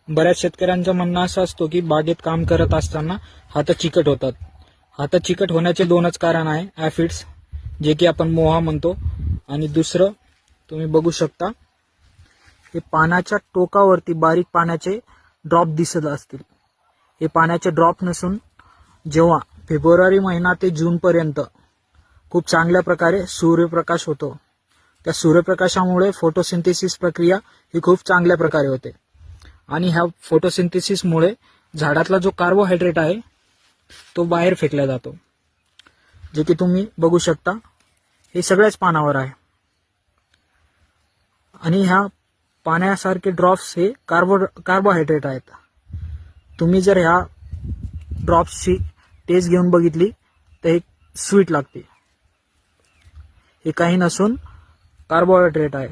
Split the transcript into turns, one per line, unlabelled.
बऱ्याच शेतकऱ्यांचं म्हणणं असं असतो की बागेत काम करत असताना हात चिकट होतात. हात चिकट होण्याचे दोनच कारण आहे, ऍफिड्स, जे की आपण मोहा म्हणतो, आणि दुसरं तुम्ही बघू शकता हे पानाच्या टोकावरती बारीक पाण्याचे ड्रॉप दिसत असतील. हे पाण्याचे ड्रॉप नसून जेव्हा फेब्रुवारी महिना ते जून पर्यंत खूप चांगल्या प्रकारे सूर्यप्रकाश होतो, त्या सूर्यप्रकाशामुळे फोटोसिंथेसिस प्रक्रिया ही खूप चांगल्या प्रकारे होते आणि ह्या फोटोसिंथेसिसमुळे झाडातला जो कार्बोहायड्रेट आहे तो बाहेर फेकला जातो, जे की तुम्ही बघू शकता हे सगळ्याच पानावर आहे. आणि ह्या पाण्यासारखे ड्रॉप्स हे कार्बोहायड्रेट आहेत. तुम्ही जर ह्या ड्रॉप्सची टेस्ट घेऊन बघितली तर हे स्वीट लागते. हे काही नसून कार्बोहायड्रेट आहे.